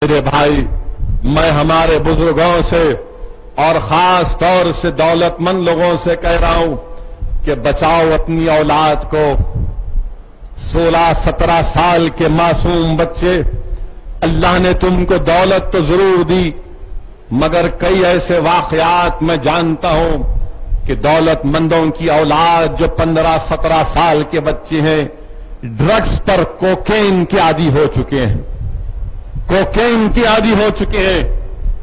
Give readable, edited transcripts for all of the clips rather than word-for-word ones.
میرے بھائی، میں ہمارے بزرگوں سے اور خاص طور سے دولت مند لوگوں سے کہہ رہا ہوں کہ بچاؤ اپنی اولاد کو۔ 16-17 سال کے معصوم بچے، اللہ نے تم کو دولت تو ضرور دی، مگر کئی ایسے واقعات میں جانتا ہوں کہ دولت مندوں کی اولاد جو 15-17 سال کے بچے ہیں ڈرگز پر کوکین کے عادی ہو چکے ہیں، کوکین کے عادی ہو چکے ہیں،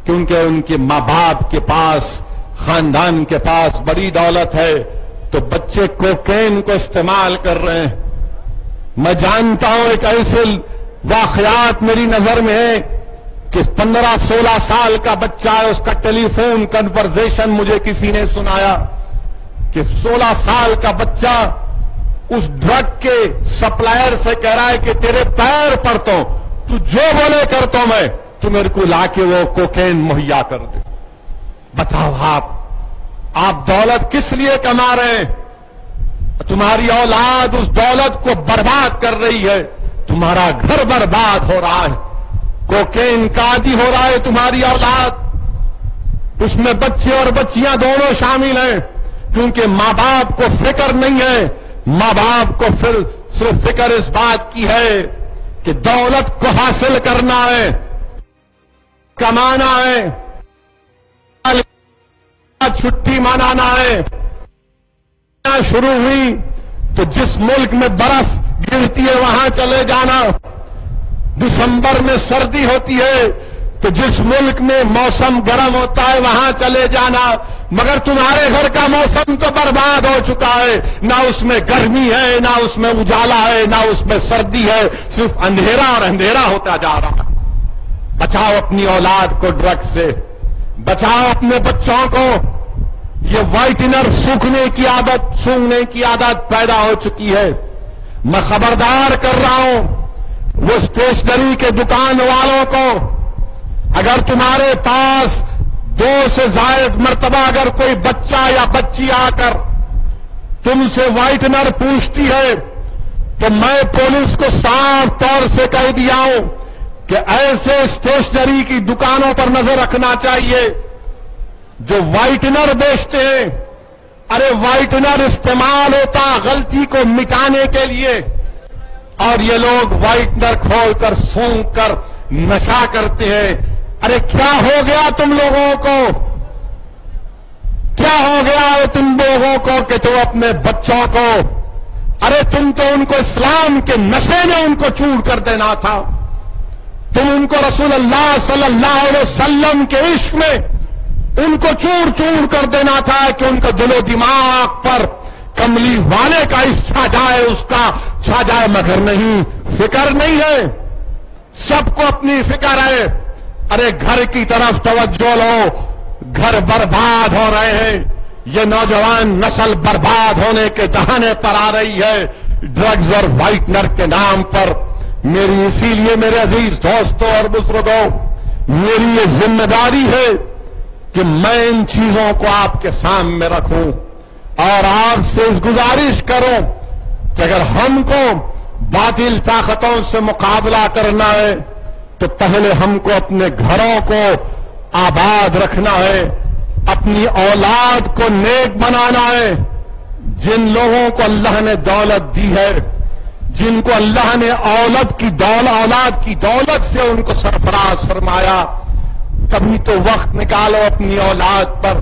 کیونکہ ان کے ماں باپ کے پاس، خاندان کے پاس بڑی دولت ہے تو بچے کوکین کو استعمال کر رہے ہیں۔ میں جانتا ہوں ایک ایسے واقعات میری نظر میں ہے کہ 15-16 سال کا بچہ ہے، اس کا ٹیلی فون کنورزیشن مجھے کسی نے سنایا کہ 16 سال کا بچہ اس ڈرگ کے سپلائر سے کہہ رہا ہے کہ تیرے پیر پڑتا ہوں، تو جو بولے کرتا ہوں میں، تو میرے کو لا کے وہ کوکین مہیا کر دے۔ بتاؤ آپ دولت کس لیے کما رہے ہیں؟ تمہاری اولاد اس دولت کو برباد کر رہی ہے، تمہارا گھر برباد ہو رہا ہے، کوکین کا عادی ہو رہا ہے تمہاری اولاد۔ اس میں بچے اور بچیاں دونوں شامل ہیں، کیونکہ ماں باپ کو فکر نہیں ہے۔ ماں باپ کو صرف فکر اس بات کی ہے کہ دولت کو حاصل کرنا ہے، کمانا ہے، چھٹی منانا ہے۔ شروع ہوئی تو جس ملک میں برف گرتی ہے وہاں چلے جانا، دسمبر میں سردی ہوتی ہے تو جس ملک میں موسم گرم ہوتا ہے وہاں چلے جانا، مگر تمہارے گھر کا موسم تو برباد ہو چکا ہے، نہ اس میں گرمی ہے، نہ اس میں اجالا ہے، نہ اس میں سردی ہے، صرف اندھیرا اور اندھیرا ہوتا جا رہا ہے۔ بچاؤ اپنی اولاد کو ڈرگ سے، بچاؤ اپنے بچوں کو۔ یہ وائٹنر سونگنے کی عادت پیدا ہو چکی ہے۔ میں خبردار کر رہا ہوں وہ اسٹیشنری کے دکان والوں کو، اگر تمہارے پاس 2 سے زائد مرتبہ اگر کوئی بچہ یا بچی آ کر تم سے وائٹنر پوچھتی ہے تو میں پولیس کو صاف طور سے کہہ دیا ہوں کہ ایسے اسٹیشنری کی دکانوں پر نظر رکھنا چاہیے جو وائٹنر بیچتے ہیں۔ ارے وائٹنر استعمال ہوتا غلطی کو مٹانے کے لیے، اور یہ لوگ وائٹنر کھول کر سونگ کر نشہ کرتے ہیں۔ ارے کیا ہو گیا تم لوگوں کو؟ کیا ہو گیا ہے تم لوگوں کو کہ تم اپنے بچوں کو، ارے تم تو ان کو اسلام کے نشے میں ان کو چور کر دینا تھا، تم ان کو رسول اللہ صلی اللہ علیہ وسلم کے عشق میں ان کو چور چور کر دینا تھا کہ ان کا دل و دماغ پر کملی والے کا عشق چھا جائے، اس کا چھا جائے، مگر نہیں، فکر نہیں ہے، سب کو اپنی فکر ہے۔ ارے گھر کی طرف توجہ لو، گھر برباد ہو رہے ہیں، یہ نوجوان نسل برباد ہونے کے دہانے پر آ رہی ہے ڈرگز اور وائٹنر کے نام پر۔ میری اسی لیے میرے عزیز دوستوں اور بزرگوں، میری یہ ذمہ داری ہے کہ میں ان چیزوں کو آپ کے سامنے رکھوں اور آپ سے اس گزارش کروں کہ اگر ہم کو باطل طاقتوں سے مقابلہ کرنا ہے تو پہلے ہم کو اپنے گھروں کو آباد رکھنا ہے، اپنی اولاد کو نیک بنانا ہے۔ جن لوگوں کو اللہ نے دولت دی ہے، جن کو اللہ نے اولاد کی دولت سے ان کو سرفراز فرمایا، کبھی تو وقت نکالو اپنی اولاد پر۔